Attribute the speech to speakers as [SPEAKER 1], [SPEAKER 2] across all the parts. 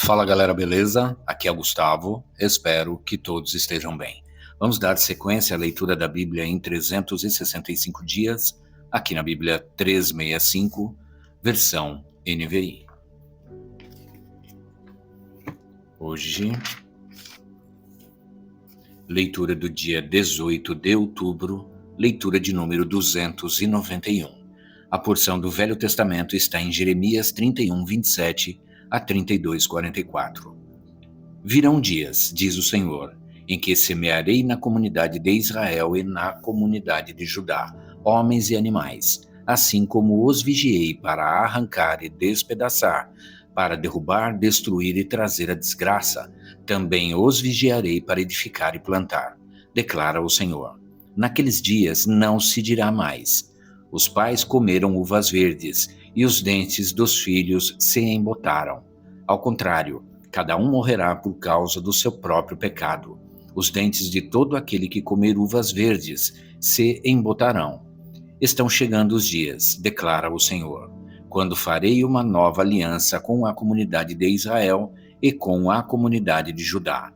[SPEAKER 1] Fala galera, beleza? Aqui é o Gustavo, espero que todos estejam bem. Vamos dar sequência à leitura da Bíblia em 365 dias, aqui na Bíblia 365, versão NVI. Hoje, leitura do dia 18 de outubro, leitura de número 291. A porção do Velho Testamento está em Jeremias 31, 27 a 32, 44. Virão dias, diz o Senhor, em que semearei na comunidade de Israel e na comunidade de Judá, homens e animais, assim como os vigiei para arrancar e despedaçar, para derrubar, destruir e trazer a desgraça, também os vigiarei para edificar e plantar, declara o Senhor. Naqueles dias não se dirá mais: os pais comeram uvas verdes, e os dentes dos filhos se embotaram. Ao contrário, cada um morrerá por causa do seu próprio pecado. Os dentes de todo aquele que comer uvas verdes se embotarão. Estão chegando os dias, declara o Senhor, quando farei uma nova aliança com a comunidade de Israel e com a comunidade de Judá.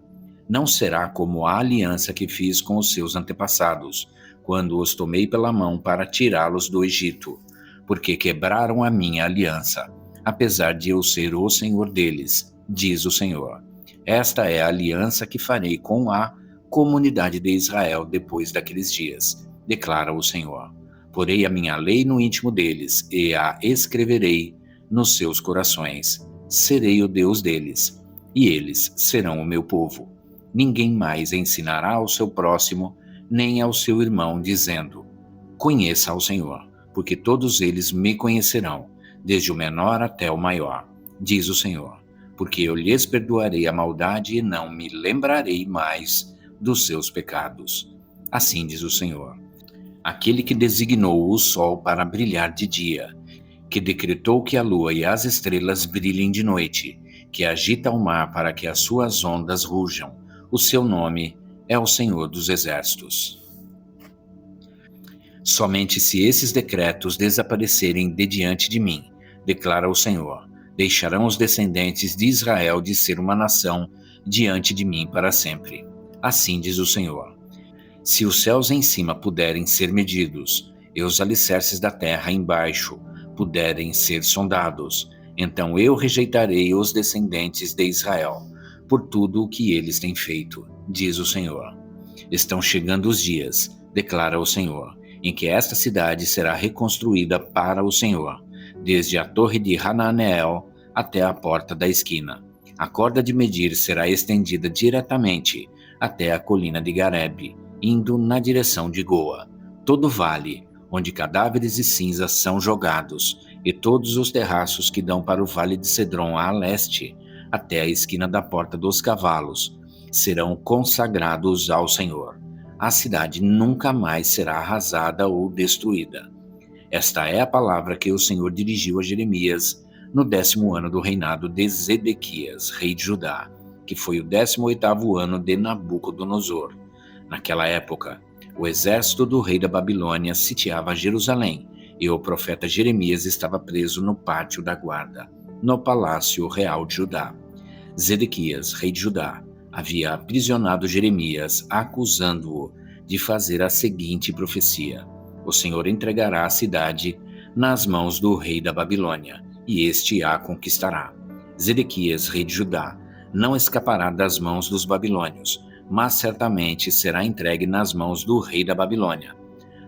[SPEAKER 1] Não será como a aliança que fiz com os seus antepassados, quando os tomei pela mão para tirá-los do Egito, porque quebraram a minha aliança, apesar de eu ser o Senhor deles, diz o Senhor. Esta é a aliança que farei com a comunidade de Israel depois daqueles dias, declara o Senhor. Porei a minha lei no íntimo deles e a escreverei nos seus corações. Serei o Deus deles, e eles serão o meu povo. Ninguém mais ensinará ao seu próximo, nem ao seu irmão, dizendo: conheça ao Senhor, porque todos eles me conhecerão, desde o menor até o maior, diz o Senhor, porque eu lhes perdoarei a maldade e não me lembrarei mais dos seus pecados. Assim diz o Senhor, aquele que designou o sol para brilhar de dia, que decretou que a lua e as estrelas brilhem de noite, que agita o mar para que as suas ondas rujam. O seu nome é o Senhor dos Exércitos. Somente se esses decretos desaparecerem de diante de mim, declara o Senhor, deixarão os descendentes de Israel de ser uma nação diante de mim para sempre. Assim diz o Senhor. Se os céus em cima puderem ser medidos, e os alicerces da terra embaixo puderem ser sondados, então eu rejeitarei os descendentes de Israel, por tudo o que eles têm feito, diz o Senhor. Estão chegando os dias, declara o Senhor, em que esta cidade será reconstruída para o Senhor, desde a torre de Hananeel até a porta da esquina. A corda de medir será estendida diretamente até a colina de Garebe, indo na direção de Goa. Todo vale, onde cadáveres e cinzas são jogados, e todos os terraços que dão para o vale de Cedron a leste, até a esquina da porta dos cavalos, serão consagrados ao Senhor. A cidade nunca mais será arrasada ou destruída. Esta é a palavra que o Senhor dirigiu a Jeremias no 10º ano do reinado de Zedequias, rei de Judá, que foi o 18º ano de Nabucodonosor. Naquela época, o exército do rei da Babilônia sitiava Jerusalém e o profeta Jeremias estava preso no pátio da guarda, no palácio real de Judá. Zedequias, rei de Judá, havia aprisionado Jeremias, acusando-o de fazer a seguinte profecia: o Senhor entregará a cidade nas mãos do rei da Babilônia, e este a conquistará. Zedequias, rei de Judá, não escapará das mãos dos babilônios, mas certamente será entregue nas mãos do rei da Babilônia.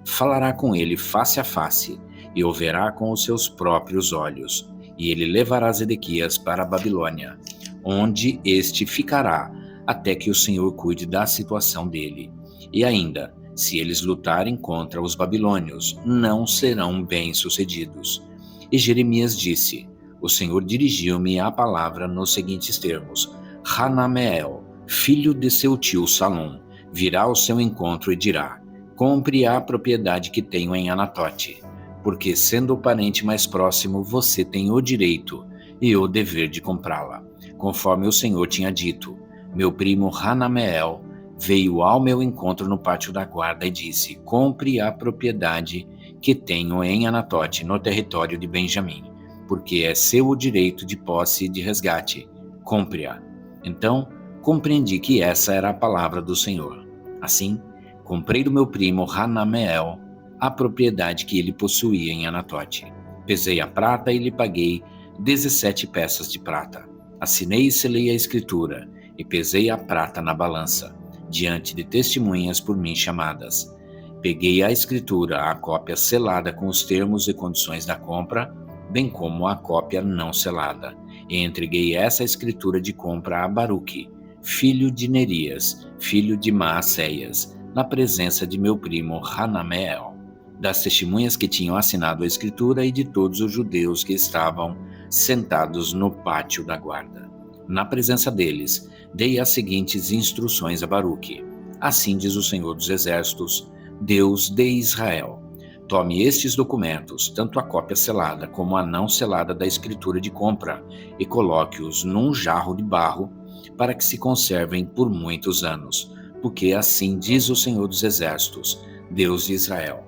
[SPEAKER 1] Falará com ele face a face, e o verá com os seus próprios olhos, e ele levará Zedequias para a Babilônia, onde este ficará até que o Senhor cuide da situação dele. E ainda, se eles lutarem contra os babilônios, não serão bem-sucedidos. E Jeremias disse: o Senhor dirigiu-me a palavra nos seguintes termos: Hanameel, filho de seu tio Salom, virá ao seu encontro e dirá: compre a propriedade que tenho em Anatote, porque sendo o parente mais próximo, você tem o direito e o dever de comprá-la. Conforme o Senhor tinha dito, meu primo Hanameel veio ao meu encontro no pátio da guarda e disse: compre a propriedade que tenho em Anatote, no território de Benjamim, porque é seu o direito de posse e de resgate. compre-a. Então, compreendi que essa era a palavra do Senhor. Assim, comprei do meu primo Hanameel a propriedade que ele possuía em Anatote. Pesei a prata e lhe paguei 17 peças de prata. Assinei e selei a escritura, e pesei a prata na balança, diante de testemunhas por mim chamadas. Peguei a escritura, a cópia selada com os termos e condições da compra, bem como a cópia não selada, e entreguei essa escritura de compra a Baruque, filho de Nerias, filho de Maacéias, na presença de meu primo Hanameel, das testemunhas que tinham assinado a escritura e de todos os judeus que estavam sentados no pátio da guarda. Na presença deles, dei as seguintes instruções a Baruque. Assim diz o Senhor dos Exércitos, Deus de Israel. Tome estes documentos, tanto a cópia selada como a não selada da escritura de compra, e coloque-os num jarro de barro, para que se conservem por muitos anos, porque assim diz o Senhor dos Exércitos, Deus de Israel.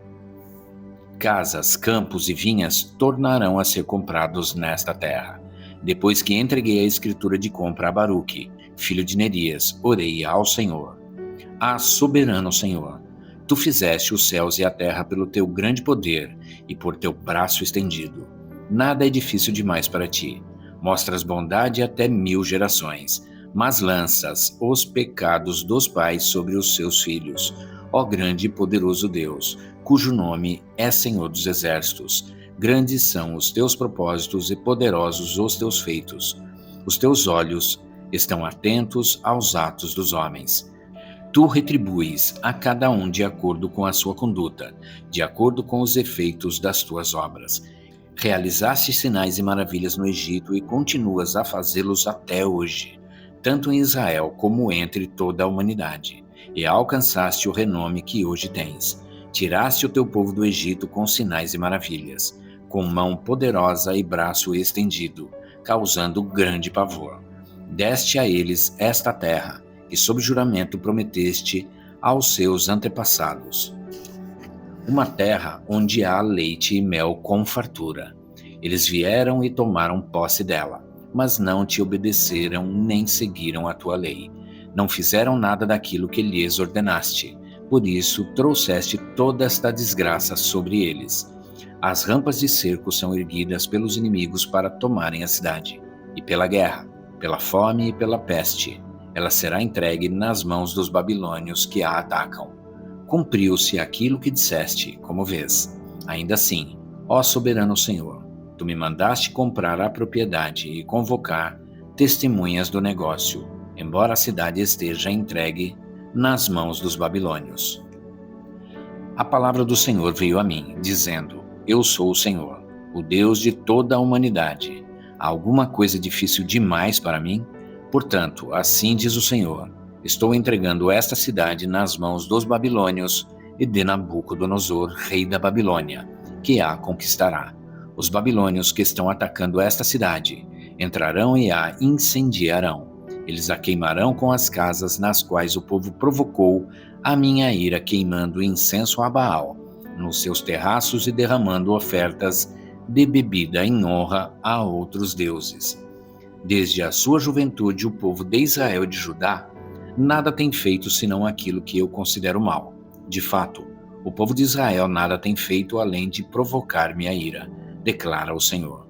[SPEAKER 1] Casas, campos e vinhas tornarão a ser comprados nesta terra. Depois que entreguei a escritura de compra a Baruque, filho de Nerias, orei ao Senhor. Soberano Senhor, tu fizeste os céus e a terra pelo teu grande poder e por teu braço estendido. Nada é difícil demais para ti. Mostras bondade até 1000 gerações, mas lanças os pecados dos pais sobre os seus filhos. Ó grande e poderoso Deus, cujo nome é Senhor dos Exércitos, grandes são os teus propósitos e poderosos os teus feitos. Os teus olhos estão atentos aos atos dos homens. Tu retribuis a cada um de acordo com a sua conduta, de acordo com os efeitos das tuas obras. Realizaste sinais e maravilhas no Egito e continuas a fazê-los até hoje, tanto em Israel como entre toda a humanidade, e alcançaste o renome que hoje tens. Tiraste o teu povo do Egito com sinais e maravilhas, com mão poderosa e braço estendido, causando grande pavor. Deste a eles esta terra, que sob juramento prometeste aos seus antepassados. Uma terra onde há leite e mel com fartura. Eles vieram e tomaram posse dela, mas não te obedeceram nem seguiram a tua lei. Não fizeram nada daquilo que lhes ordenaste. Por isso trouxeste toda esta desgraça sobre eles. As rampas de cerco são erguidas pelos inimigos para tomarem a cidade, e pela guerra, pela fome e pela peste. Ela será entregue nas mãos dos babilônios que a atacam. Cumpriu-se aquilo que disseste, como vês. Ainda assim, ó soberano Senhor, tu me mandaste comprar a propriedade e convocar testemunhas do negócio, embora a cidade esteja entregue nas mãos dos babilônios. A palavra do Senhor veio a mim, dizendo, Eu sou o Senhor, o Deus de toda a humanidade. Há alguma coisa difícil demais para mim? Portanto, assim diz o Senhor, estou entregando esta cidade nas mãos dos babilônios e de Nabucodonosor, rei da Babilônia, que a conquistará. Os babilônios que estão atacando esta cidade entrarão e a incendiarão. Eles a queimarão com as casas nas quais o povo provocou a minha ira, queimando incenso a Baal, nos seus terraços e derramando ofertas de bebida em honra a outros deuses. Desde a sua juventude, o povo de Israel e de Judá nada tem feito senão aquilo que eu considero mal. De fato, o povo de Israel nada tem feito além de provocar minha ira, declara o Senhor.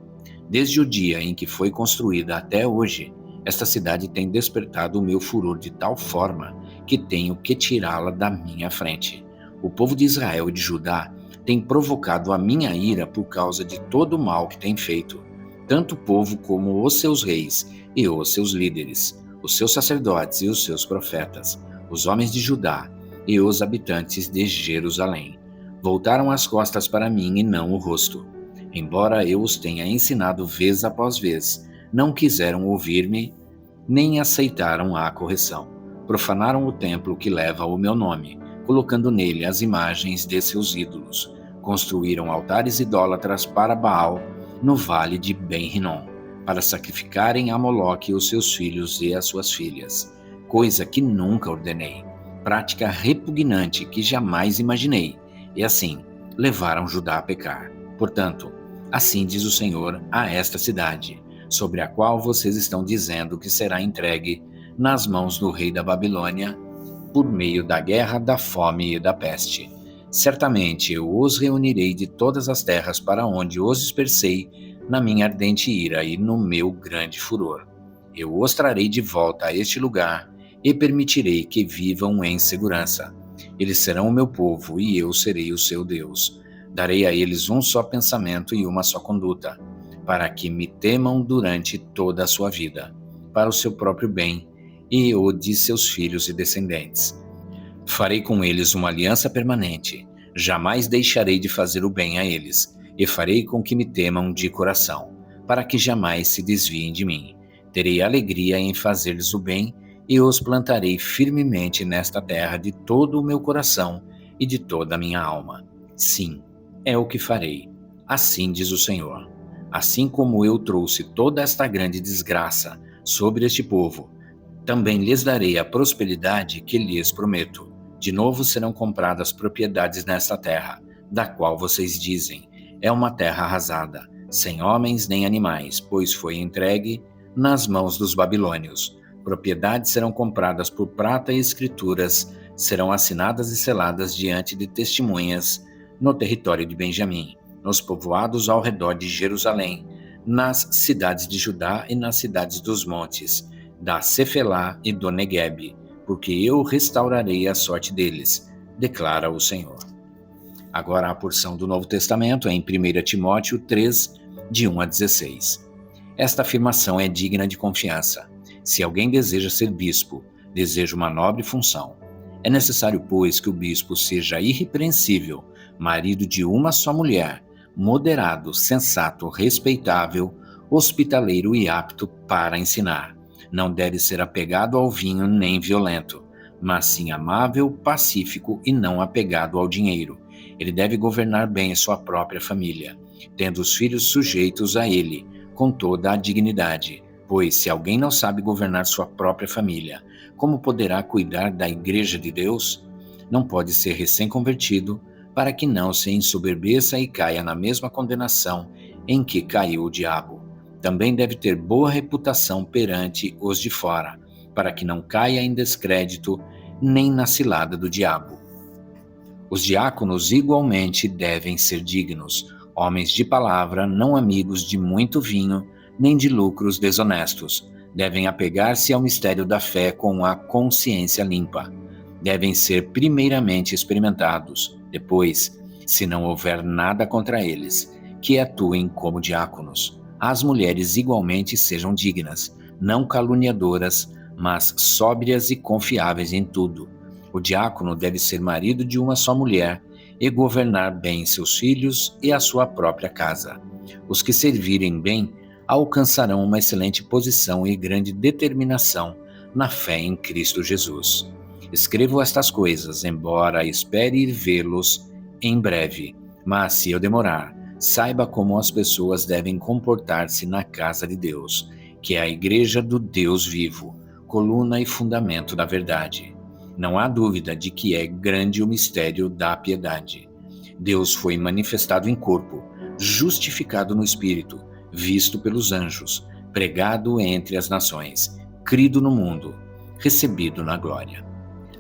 [SPEAKER 1] Desde o dia em que foi construída até hoje, esta cidade tem despertado o meu furor de tal forma que tenho que tirá-la da minha frente. O povo de Israel e de Judá tem provocado a minha ira por causa de todo o mal que tem feito, tanto o povo como os seus reis e os seus líderes, os seus sacerdotes e os seus profetas, os homens de Judá e os habitantes de Jerusalém. Voltaram as costas para mim e não o rosto. Embora eu os tenha ensinado vez após vez, não quiseram ouvir-me, nem aceitaram a correção. Profanaram o templo que leva o meu nome, colocando nele as imagens de seus ídolos. Construíram altares idólatras para Baal no vale de Ben-Rinom, para sacrificarem a Moloque os seus filhos e as suas filhas, coisa que nunca ordenei, prática repugnante que jamais imaginei, e assim levaram Judá a pecar. Portanto, assim diz o Senhor a esta cidade, sobre a qual vocês estão dizendo que será entregue nas mãos do rei da Babilônia por meio da guerra, da fome e da peste. Certamente eu os reunirei de todas as terras para onde os dispersei na minha ardente ira e no meu grande furor. Eu os trarei de volta a este lugar e permitirei que vivam em segurança. Eles serão o meu povo e eu serei o seu Deus. Darei a eles um só pensamento e uma só conduta, para que me temam durante toda a sua vida, para o seu próprio bem e o de seus filhos e descendentes. Farei com eles uma aliança permanente, jamais deixarei de fazer o bem a eles, e farei com que me temam de coração, para que jamais se desviem de mim. Terei alegria em fazer-lhes o bem, e os plantarei firmemente nesta terra de todo o meu coração e de toda a minha alma. Sim, é o que farei. Assim diz o Senhor. Assim como eu trouxe toda esta grande desgraça sobre este povo, também lhes darei a prosperidade que lhes prometo. De novo serão compradas propriedades nesta terra, da qual vocês dizem, é uma terra arrasada, sem homens nem animais, pois foi entregue nas mãos dos babilônios. Propriedades serão compradas por prata e escrituras serão assinadas e seladas diante de testemunhas no território de Benjamim, nos povoados ao redor de Jerusalém, nas cidades de Judá e nas cidades dos montes, da Cefelá e do Neguebe, porque eu restaurarei a sorte deles, declara o Senhor. Agora a porção do Novo Testamento é em 1 Timóteo 3, de 1 a 16. Esta afirmação é digna de confiança. Se alguém deseja ser bispo, deseja uma nobre função. É necessário, pois, que o bispo seja irrepreensível, marido de uma só mulher, moderado, sensato, respeitável, hospitaleiro e apto para ensinar. Não deve ser apegado ao vinho nem violento, mas sim amável, pacífico e não apegado ao dinheiro. Ele deve governar bem sua própria família, tendo os filhos sujeitos a ele, com toda a dignidade. Pois se alguém não sabe governar sua própria família, como poderá cuidar da igreja de Deus? Não pode ser recém-convertido, para que não se ensoberbeça e caia na mesma condenação em que caiu o diabo. Também deve ter boa reputação perante os de fora, para que não caia em descrédito nem na cilada do diabo. Os diáconos igualmente devem ser dignos, homens de palavra, não amigos de muito vinho, nem de lucros desonestos. Devem apegar-se ao mistério da fé com a consciência limpa. Devem ser primeiramente experimentados. Depois, se não houver nada contra eles, que atuem como diáconos. As mulheres igualmente sejam dignas, não caluniadoras, mas sóbrias e confiáveis em tudo. O diácono deve ser marido de uma só mulher e governar bem seus filhos e a sua própria casa. Os que servirem bem alcançarão uma excelente posição e grande determinação na fé em Cristo Jesus. Escrevo estas coisas, embora espere vê-los em breve, mas se eu demorar, saiba como as pessoas devem comportar-se na casa de Deus, que é a igreja do Deus vivo, coluna e fundamento da verdade. Não há dúvida de que é grande o mistério da piedade. Deus foi manifestado em corpo, justificado no Espírito, visto pelos anjos, pregado entre as nações, crido no mundo, recebido na glória.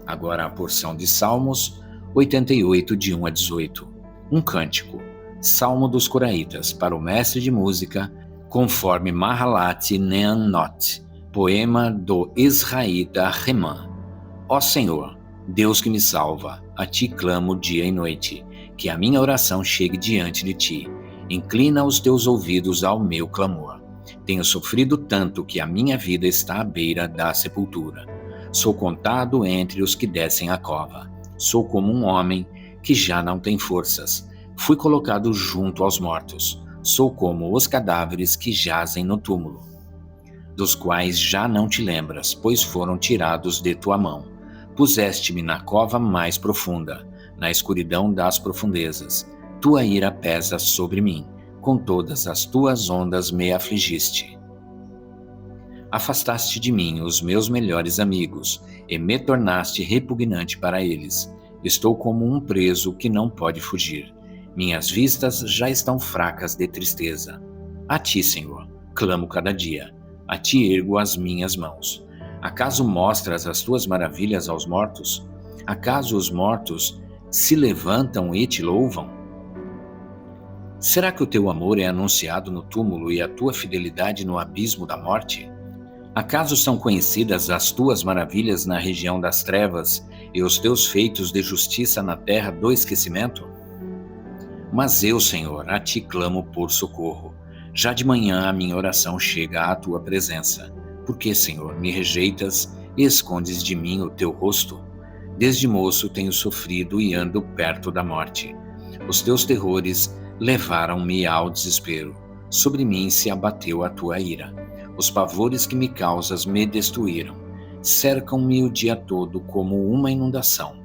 [SPEAKER 1] Agora a porção de Salmos 88, de 1 a 18. Um cântico, Salmo dos Coraitas, para o mestre de música, conforme Mahalat Neanot, poema do israelita Remã. Ó Senhor, Deus que me salva, a ti clamo dia e noite, que a minha oração chegue diante de ti. Inclina os teus ouvidos ao meu clamor. Tenho sofrido tanto que a minha vida está à beira da sepultura. Sou contado entre os que descem a cova. Sou como um homem que já não tem forças. Fui colocado junto aos mortos. Sou como os cadáveres que jazem no túmulo, dos quais já não te lembras, pois foram tirados de tua mão. Puseste-me na cova mais profunda, na escuridão das profundezas. Tua ira pesa sobre mim, com todas as tuas ondas me afligiste. Afastaste de mim os meus melhores amigos, e me tornaste repugnante para eles. Estou como um preso que não pode fugir. Minhas vistas já estão fracas de tristeza. A ti, Senhor, clamo cada dia. A ti ergo as minhas mãos. Acaso mostras as tuas maravilhas aos mortos? Acaso os mortos se levantam e te louvam? Será que o teu amor é anunciado no túmulo e a tua fidelidade no abismo da morte? Acaso são conhecidas as tuas maravilhas na região das trevas e os teus feitos de justiça na terra do esquecimento? Mas eu, Senhor, a ti clamo por socorro. Já de manhã a minha oração chega à tua presença. Por que, Senhor, me rejeitas e escondes de mim o teu rosto? Desde moço tenho sofrido e ando perto da morte. Os teus terrores levaram-me ao desespero. Sobre mim se abateu a tua ira. Os pavores que me causas me destruíram. Cercam-me o dia todo como uma inundação.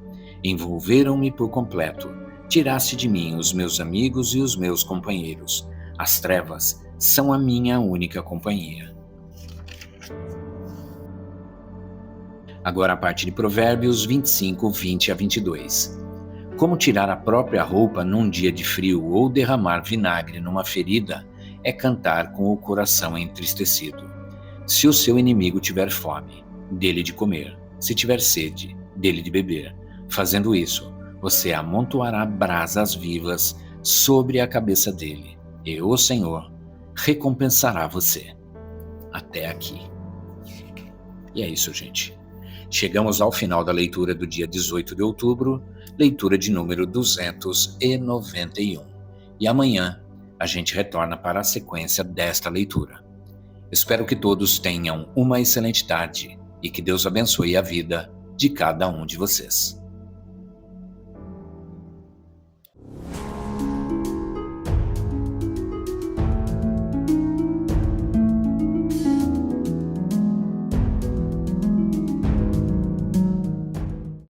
[SPEAKER 1] Envolveram-me por completo. Tiraste de mim os meus amigos e os meus companheiros. As trevas são a minha única companhia. Agora a parte de Provérbios 25, 20 a 22. Como tirar a própria roupa num dia de frio ou derramar vinagre numa ferida é cantar com o coração entristecido. Se o seu inimigo tiver fome, dele de comer. Se tiver sede, dele de beber. Fazendo isso, você amontoará brasas vivas sobre a cabeça dele, e o Senhor recompensará você. Até aqui. E é isso, gente. Chegamos ao final da leitura do dia 18 de outubro, leitura de número 291. E amanhã a gente retorna para a sequência desta leitura. Espero que todos tenham uma excelente tarde e que Deus abençoe a vida de cada um de vocês.